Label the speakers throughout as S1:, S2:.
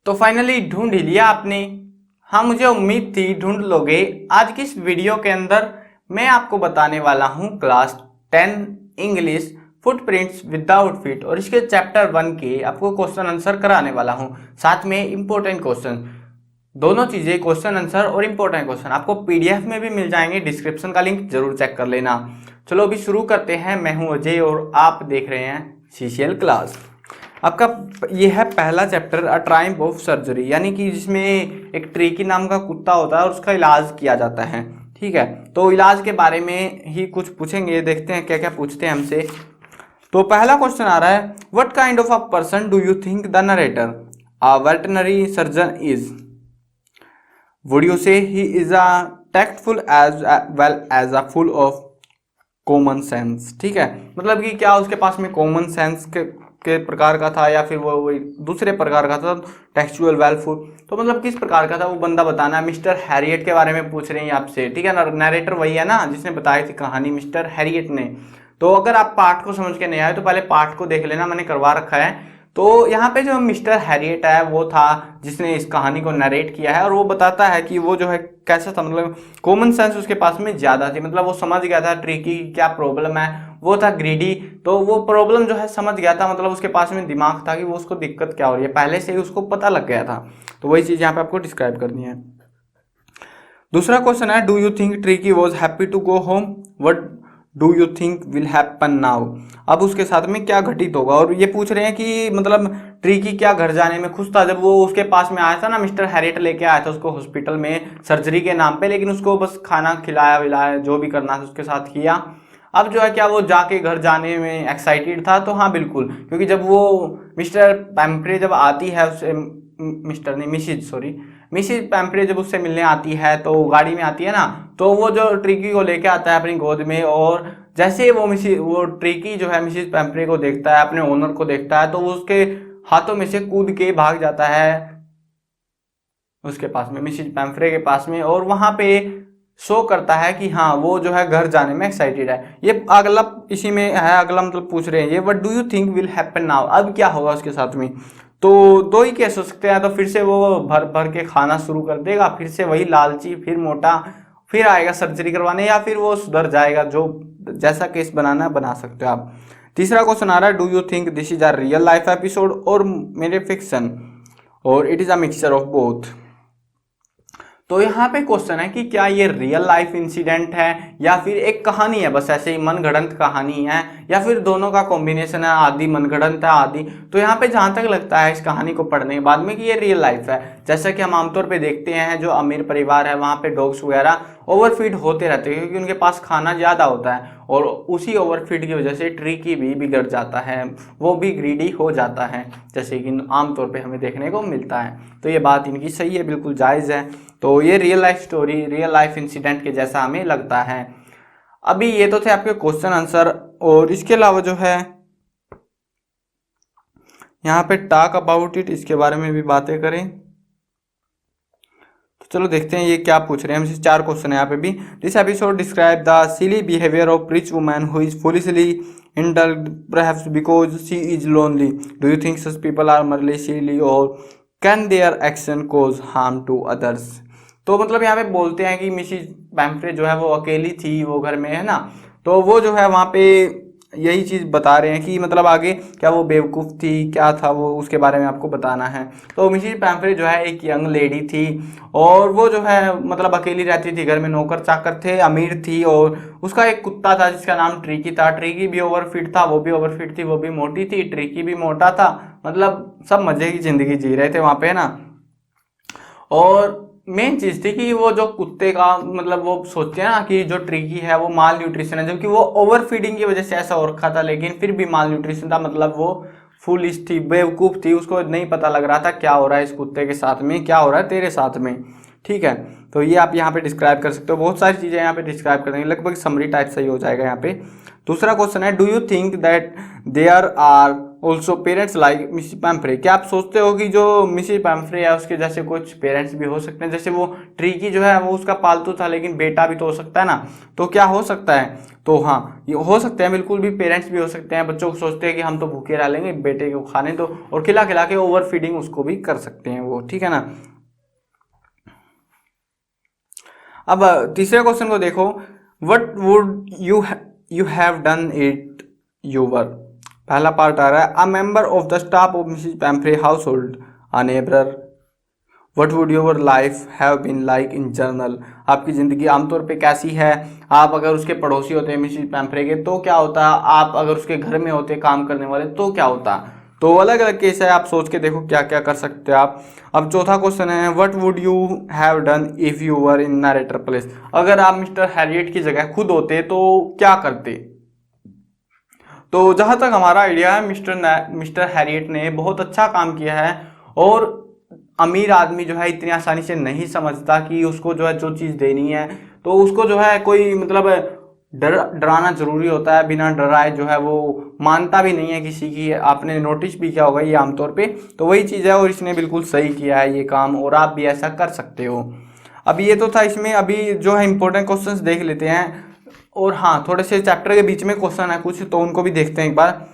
S1: तो फाइनली ढूंढ ही लिया आपने। हाँ, मुझे उम्मीद थी ढूंढ लोगे। आज की इस वीडियो के अंदर मैं आपको बताने वाला हूँ class 10 English footprints without feet और इसके चैप्टर 1 के आपको क्वेश्चन आंसर कराने वाला हूँ, साथ में इंपॉर्टेंट क्वेश्चन। दोनों चीजें, क्वेश्चन आंसर और इंपॉर्टेंट क्वेश्चन, आपको पीडीएफ में भी मिल जाएंगे। डिस्क्रिप्शन का लिंक जरूर चेक कर लेना। चलो अभी शुरू करते हैं। मैं हूं अजय और आप देख रहे हैं सीसीएल क्लास। आपका ये है पहला chapter, a triumph of surgery, यानी कि जिसमें एक ट्रीकी नाम का कुत्ता होता है और उसका इलाज किया जाता है। ठीक है, तो इलाज के बारे में ही कुछ पूछेंगे, देखते हैं क्या क्या पूछते हैं हमसे। तो पहला क्वेश्चन आ रहा है, what kind of a person do you think the narrator a veterinary surgeon is? Would you say he is a tactful as well as a full of common sense? ठीक है, मतलब कि क्या उसके पास में कॉमन सेंस के प्रकार का था या फिर वो दूसरे प्रकार का था, टेक्सचुअल वेलफुल। तो मतलब किस प्रकार का था वो बंदा बताना है। मिस्टर हैरियट के बारे में पूछ रहे हैं आपसे, ठीक है ना। नरेटर वही है ना जिसने बताई थी कहानी, मिस्टर हैरियट ने। तो अगर आप पार्ट को समझ के नहीं आए तो पहले पार्ट को देख लेना, मैंने करवा रखा है। तो यहाँ पे जो मिस्टर हैरियट है वो था जिसने इस कहानी को नरेट किया है, और वो बताता है कि वो जो है कैसा था, मतलब कॉमन सेंस उसके पास में ज्यादा थी, मतलब वो समझ गया था ट्रिकी की क्या प्रॉब्लम है। वो था ग्रीडी, तो वो प्रॉब्लम जो है समझ गया था, मतलब उसके पास में दिमाग था कि वो उसको दिक्कत क्या हो रही है, पहले से ही उसको पता लग गया था। तो वही चीज यहाँ पे आपको डिस्क्राइब करनी है। दूसरा क्वेश्चन है, do you think Tricky was happy to go home? What do you think will happen now? अब उसके साथ में क्या घटित होगा, और ये पूछ रहे हैं कि मतलब ट्रिकी क्या घर जाने में खुश था जब वो उसके पास में आया था ना, मिस्टर हैरियट लेके आया था उसको हॉस्पिटल में सर्जरी के नाम पे, लेकिन उसको बस खाना खिलाया विलाया, जो भी करना था उसके साथ किया। अब जो है क्या वो जाके घर जाने में एक्साइटेड था? तो हाँ बिल्कुल, क्योंकि जब वो मिस्टर पैम्प्रे जब आती है उससे, मिस्टर नहीं मिसिज, सॉरी, मिसिज पैम्प्रे जब उससे मिलने आती है तो गाड़ी में आती है ना, तो वो जो ट्रिकी को लेके आता है अपनी गोद में, और जैसे वो ट्रिकी जो है मिसिज पैम्प्रे को देखता है, अपने ओनर को देखता है, तो वो उसके हाथों में से कूद के भाग जाता है उसके पास में, मिसिज पैम्फ्रे के पास में, और वहां पे शो करता है कि हाँ वो जो है घर जाने में एक्साइटेड है। ये अगला इसी में है, अगला मतलब पूछ रहे हैं ये, what do you think will happen now? अब क्या होगा उसके साथ में? तो दो ही केस हो सकते हैं, तो फिर से वो भर भर के खाना शुरू कर देगा, फिर से वही लालची, फिर मोटा, फिर आएगा सर्जरी करवाने, या फिर वो सुधर जाएगा। जो जैसा केस बनाना है बना सकते हो आप। तीसरा क्वेश्चन आ रहा है, do you think this is a real life episode और मेरे फिक्शन, और it is a mixture of both? तो यहाँ पे क्वेश्चन है कि क्या ये रियल लाइफ इंसिडेंट है या फिर एक कहानी है, बस ऐसे ही मनगढ़ंत कहानी है, या फिर दोनों का कॉम्बिनेशन है, आदि मनगढ़ंत है आदि। तो यहाँ पे जहां तक लगता है इस कहानी को पढ़ने के बाद में कि ये रियल लाइफ है। जैसा कि हम आमतौर पे देखते हैं जो अमीर परिवार है वहां पे डॉग्स वगैरह ओवरफीड होते रहते हैं, क्योंकि उनके पास खाना ज्यादा होता है, और उसी ओवरफीड की वजह से ट्रिकी भी बिगड़ जाता है, वो भी ग्रीडी हो जाता है, जैसे कि आमतौर पे हमें देखने को मिलता है। तो ये बात इनकी सही है, बिल्कुल जायज़ है। तो ये real life story, real life incident के जैसा हमें लगता है। अभी ये तो थे आपके क्वेश्चन आंसर, और इसके अलावा जो है यहाँ पे टॉक अबाउट इट, इसके बारे में भी बातें करें। तो चलो देखते हैं ये क्या पूछ रहे हैं हमसे। चार क्वेश्चन है यहाँ पे भी। This episode describe the silly behaviour of rich woman who is foolishly indulged perhaps because she is lonely. Do you think such people are merely silly or can their action cause harm to others? तो मतलब यहाँ पे बोलते हैं कि Mrs पैम्फ्रे जो है वो अकेली थी, वो घर में है ना, तो वो जो है वहाँ पे यही चीज़ बता रहे हैं कि मतलब आगे क्या वो बेवकूफ़ थी, क्या था वो, उसके बारे में आपको बताना है। तो मिसिज पैम्फ्रे जो है एक यंग लेडी थी, और वो जो है मतलब अकेली रहती थी, घर में नौकर चाकर थे, अमीर थी, और उसका एक कुत्ता था जिसका नाम ट्रिकी था। ट्रिकी भी ओवरफिट था, वो भी ओवरफिट थी, वो भी मोटी थी, ट्रिकी भी मोटा था, मतलब सब मजे की जिंदगी जी रहे थे वहां पे ना। और मेन चीज थी कि वो जो कुत्ते का मतलब वो सोचते हैं ना कि जो ट्रिकी है वो माल न्यूट्रिशन है, जबकि वो ओवर फीडिंग की वजह से ऐसा हो रखा था, लेकिन फिर भी माल न्यूट्रिशन था, मतलब वो फुलिश थी, बेवकूफ थी, उसको नहीं पता लग रहा था क्या हो रहा है इस कुत्ते के साथ में, क्या हो रहा है तेरे साथ में। ठीक है, तो ये आप यहाँ पे डिस्क्राइब कर सकते हो, बहुत सारी चीजें यहाँ पे डिस्क्राइब कर देंगे, लगभग समरी टाइप सही हो जाएगा यहाँ पे। दूसरा क्वेश्चन है, do you think that there are also parents like Mrs Pumphrey. क्या आप सोचते हो कि जो मिसेस पैम्फ्रे है उसके जैसे कुछ पेरेंट्स भी हो सकते हैं? जैसे वो ट्रीकी जो है वो उसका पालतू था, लेकिन बेटा भी तो हो सकता है ना। तो क्या हो सकता है? तो हाँ, ये हो सकते हैं, बिल्कुल भी पेरेंट्स भी हो सकते हैं। बच्चों को सोचते हैं कि हम तो भूखे रह लेंगे, बेटे को खाने दो, और खिला खिला के ओवर फीडिंग उसको भी कर सकते हैं वो, ठीक है ना। अब तीसरे क्वेश्चन को देखो, what would you have done it your. पहला पार्ट आ रहा है, a member of the staff of Mrs Pumphrey household, a neighbour, what would your life have been like in general. आपकी ज़िंदगी आमतौर पे कैसी है? आप अगर उसके पड़ोसी होते हैं मिसेस पैम्फ्रे के तो क्या होता? आप अगर उसके घर में होते काम करने वाले तो क्या होता? तो अलग अलग केस है, आप सोच के देखो क्या क्या कर सकते हैं आप। अब चौथा क्वेश्चन है, what would you have done if you were in narrator place. अगर आप मिस्टर हैरियट की जगह खुद होते तो क्या करते? तो जहां तक हमारा आइडिया है, मिस्टर हैरियट ने बहुत अच्छा काम किया है, और अमीर आदमी जो है इतनी आसानी से नहीं समझता कि उसको जो है जो चीज़ देनी है तो उसको जो है कोई मतलब डराना जरूरी होता है। बिना डराए जो है वो मानता भी नहीं है किसी की। आपने नोटिस भी किया होगा ये आमतौर पे। तो वही चीज़ है, और इसने बिल्कुल सही किया है ये काम, और आप भी ऐसा कर सकते हो। अब ये तो था इसमें, अभी जो है इंपॉर्टेंट क्वेश्चंस देख लेते हैं। और हाँ, थोड़े से चैप्टर के बीच में क्वेश्चन है कुछ, तो उनको भी देखते हैं एक बार।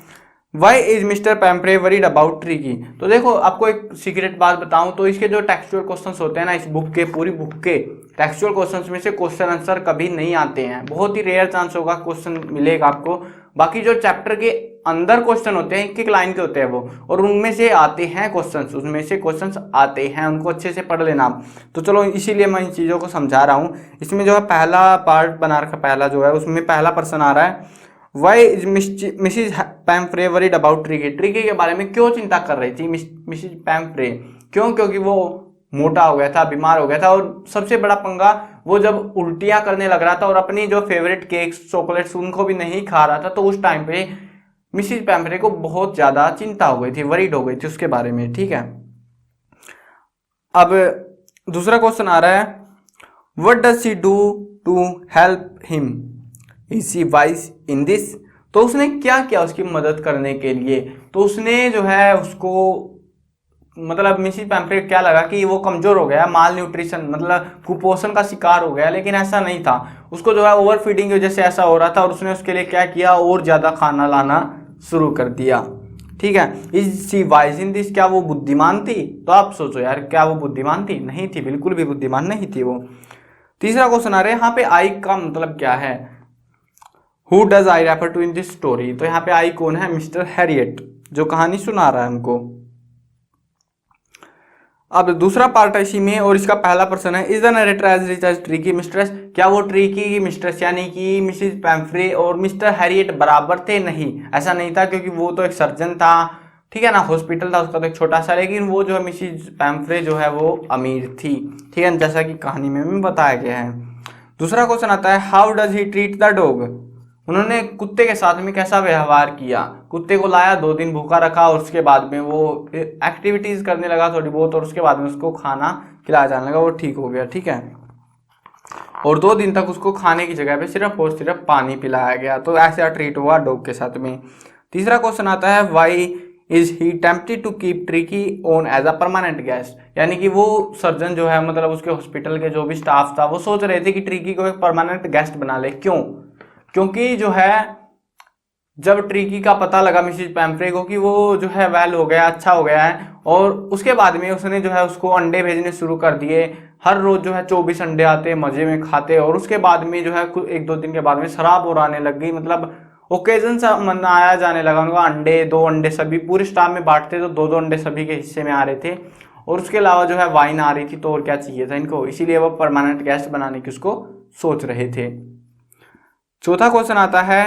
S1: Why is Mr Pumphrey worried about Tricki. तो देखो आपको एक सीक्रेट बात बताऊं, तो इसके जो टेक्सचुअल क्वेश्चंस होते हैं ना, इस बुक के, पूरी बुक के टेक्सचुअल क्वेश्चंस में से क्वेश्चन आंसर कभी नहीं आते हैं। बहुत ही रेयर चांस होगा क्वेश्चन मिलेगा आपको। बाकी जो चैप्टर के अंदर क्वेश्चन होते हैं, एक एक लाइन के होते हैं वो, और उनमें से आते हैं क्वेश्चंस, उसमें से क्वेश्चंस आते हैं, उनको अच्छे से पढ़ लेना आप। तो चलो इसीलिए मैं इन चीज़ों को समझा रहा हूँ। इसमें जो है पहला पार्ट बना रखा, पहला जो है उसमें पहला पर्सन आ रहा है, why is Mrs Pumphrey worried about Tricki. Tricki के बारे में क्यों चिंता कर रही थी मिसिज पैम्फ्रे? क्यों? क्योंकि वो मोटा हो गया था, बीमार हो गया था, और सबसे बड़ा पंगा वो जब उल्टियां करने लग रहा था और अपनी जो फेवरेट केक्स चॉकलेट्स उनको भी नहीं खा रहा था, तो उस टाइम पे मिसिज पैम्फ्रे को बहुत ज्यादा चिंता हो गई थी, वरीड हो गई थी उसके बारे में, ठीक है। अब दूसरा क्वेश्चन आ रहा है, what does she do to help him, is she wise in this. तो उसने क्या किया उसकी मदद करने के लिए? तो उसने जो है उसको, मतलब मिसिज पैम्फ्रे क्या लगा कि वो कमजोर हो गया, माल न्यूट्रिशन मतलब कुपोषण का शिकार हो गया, लेकिन ऐसा नहीं था। उसको जो है ओवर फीडिंग की वजह से ऐसा हो रहा था, और उसने उसके लिए क्या किया, और ज्यादा खाना लाना शुरू कर दिया, ठीक है। Is she wise in this, क्या वो बुद्धिमान थी? तो आप सोचो यार, क्या वो बुद्धिमान थी? नहीं थी, बिल्कुल भी बुद्धिमान नहीं थी वो। तीसरा क्वेश्चन आ रहा है, यहाँ पे आई का मतलब क्या है? Who does I refer to in this story. तो यहाँ पे आई कौन है? मिस्टर हैरियट, जो कहानी सुना रहा है हमको। अब दूसरा पार्ट है इसी में, और इसका पहला पर्सन है, is the narrator as rich as Tricki mistress. क्या वो ट्रीकी की मिस्ट्रेस यानी कि मिसिज पैम्फ्रे और मिस्टर हैरियट बराबर थे? नहीं, ऐसा नहीं था, क्योंकि वो तो एक सर्जन था, ठीक है ना, हॉस्पिटल था उसका तो एक छोटा सा, लेकिन वो जो है मिसिज पैम्फ्रे जो है वो अमीर थी, ठीक है, जैसा कि कहानी में बताया गया है। दूसरा क्वेश्चन आता है, how does he treat the dog. उन्होंने कुत्ते के साथ में कैसा व्यवहार किया? कुत्ते को लाया, 2 दिन भूखा रखा, और उसके बाद में वो एक्टिविटीज करने लगा थोड़ी बहुत, और उसके बाद में उसको खाना खिलाया जाने लगा, वो ठीक हो गया, ठीक है। और 2 दिन तक उसको खाने की जगह पे सिर्फ और सिर्फ पानी पिलाया गया। तो ऐसा ट्रीट हुआ डॉग के साथ में। तीसरा क्वेश्चन आता है, why is he tempted to keep Tricki on as a permanent guest. यानी कि वो सर्जन जो है, मतलब उसके हॉस्पिटल के जो भी स्टाफ था, वो सोच रहे थे कि ट्रीकी को एक परमानेंट गेस्ट बना ले। क्यों? क्योंकि जो है जब ट्रीकी का पता लगा मिसिज पैम्फ्रे को कि वो जो है वेल हो गया, अच्छा हो गया है, और उसके बाद में उसने जो है उसको अंडे भेजने शुरू कर दिए। हर रोज जो है 24 अंडे आते, मजे में खाते, और उसके बाद में जो है 1-2 दिन के बाद में शराब और आने लग गई, मतलब ओकेजन सा मनाया जाने लगा उनका। अंडे 2 अंडे सभी पूरे स्टाफ में बांटते तो 2-2 अंडे सभी के हिस्से में आ रहे थे, और उसके अलावा जो है वाइन आ रही थी, तो और क्या चाहिए था इनको, इसीलिए वो परमानेंट गेस्ट बनाने की उसको सोच रहे थे। चौथा क्वेश्चन आता है,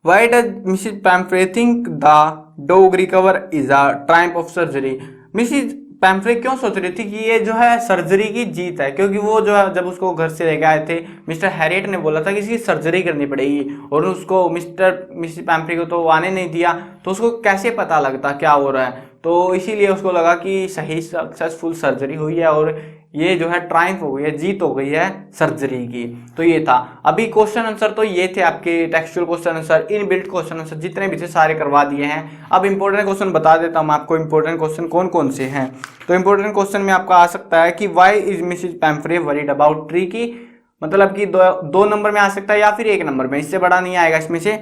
S1: why does Mrs पैम्फ्रे think the dog recover is a Triumph of surgery. Mrs पैम्फ्रे क्यों सोच रही थी कि ये जो है सर्जरी की जीत है? क्योंकि वो जो है जब उसको घर से लेके आए थे, मिस्टर हैरियट ने बोला था कि इसकी सर्जरी करनी पड़ेगी, और उसको मिसिज पैम्फ्रे को तो आने नहीं दिया, तो उसको कैसे पता लगता क्या हो रहा है? तो इसीलिए उसको लगा कि सही सक्सेसफुल सर्जरी हुई है और ये जो है ट्रायम्फ हो गई है, जीत हो गई है सर्जरी की। तो ये था। अभी क्वेश्चन आंसर तो ये थे आपके textual question answer, inbuilt question answer जितने भी थे सारे करवा दिए हैं। अब इंपॉर्टेंट क्वेश्चन बता देता हूँ आपको, इंपॉर्टेंट क्वेश्चन कौन कौन से हैं। तो इंपॉर्टेंट क्वेश्चन में आपका आ सकता है कि why is Mrs Pumphrey worried about Tricky, मतलब कि दो नंबर में आ सकता है या फिर 1 नंबर में, इससे बड़ा नहीं आएगा इसमें से।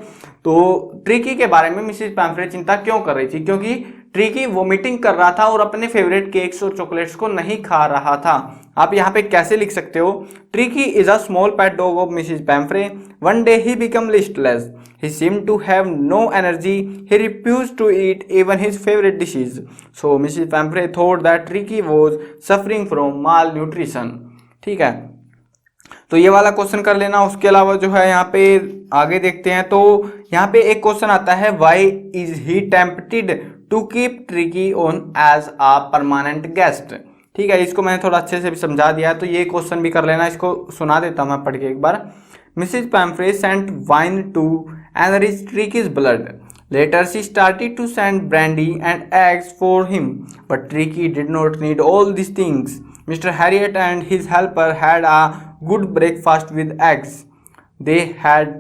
S1: तो ट्रिकी के बारे में मिसेज पैम्फ्रे चिंता क्यों कर रही थी, क्योंकि ट्रिकी वोमिटिंग कर रहा था और अपने फेवरेट केक्स और चॉकलेट्स को नहीं खा रहा था। आप यहाँ पे कैसे लिख सकते हो, Tricky is a small pet dog of Mrs Pumphrey, one day he become listless, he seemed to have no energy, he refused to eat even his favorite dishes, so Mrs. Pamphray thought that Tricky was suffering from malnutrition। ठीक है, तो ये वाला question कर लेना। उसके अलावा जो है यहाँ पे आगे देखते हैं, तो यहाँ पे एक क्वेश्चन आता है, why is he tempted to keep Tricky on as a permanent guest. ठीक है, इसको मैंने थोड़ा अच्छे से भी समझा दिया, तो ये क्वेश्चन भी कर लेना। इसको सुना देता हूँ मैं पढ़ के एक बार। Mrs. Pamphray sent wine to enrich Tricky's blood. Later she started to send brandy and eggs for him, but Tricky did not need all these things. Mr. Harriet and his helper had a good breakfast with eggs. They had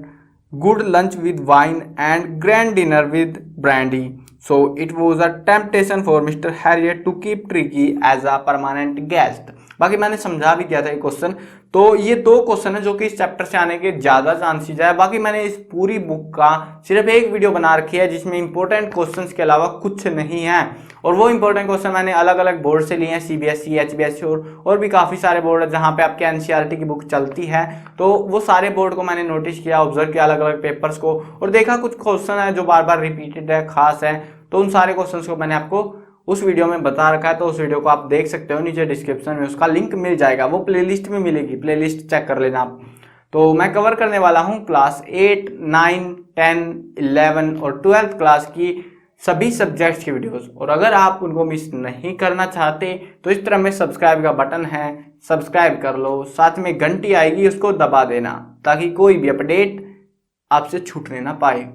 S1: good lunch with wine and grand dinner with brandy. So it was a temptation for Mr. Harriet to keep Tricky as a permanent guest. बाकी मैंने समझा भी दिया था ये question. तो ये 2 question है जो कि इस चैप्टर से आने के ज़्यादा चांसेस है। बाकी मैंने इस पूरी बुक का सिर्फ एक वीडियो बना रखी है जिसमें इंपॉर्टेंट क्वेश्चंस के अलावा कुछ नहीं है, और वो इंपॉर्टेंट क्वेश्चन मैंने अलग अलग बोर्ड से लिए हैं, CBSE, HBSE और भी काफ़ी सारे बोर्ड है जहाँ पे आपके NCERT की बुक चलती है। तो वो सारे बोर्ड को मैंने नोटिस किया, ऑब्जर्व किया अलग अलग पेपर्स को, और देखा कुछ क्वेश्चन है जो बार बार रिपीटेड है, खास है। तो उन सारे क्वेश्चन को मैंने आपको उस वीडियो में बता रखा है, तो उस वीडियो को आप देख सकते हो, नीचे डिस्क्रिप्शन में उसका लिंक मिल जाएगा, वो प्लेलिस्ट में मिलेगी, प्लेलिस्ट चेक कर लेना आप। तो मैं कवर करने वाला हूँ क्लास 8, 9, 10, 11 और 12th क्लास की सभी सब्जेक्ट्स की वीडियोस, और अगर आप उनको मिस नहीं करना चाहते तो इस तरह में सब्सक्राइब का बटन है, सब्सक्राइब कर लो, साथ में घंटी आएगी उसको दबा देना ताकि कोई भी अपडेट आपसे छूटने ना पाए।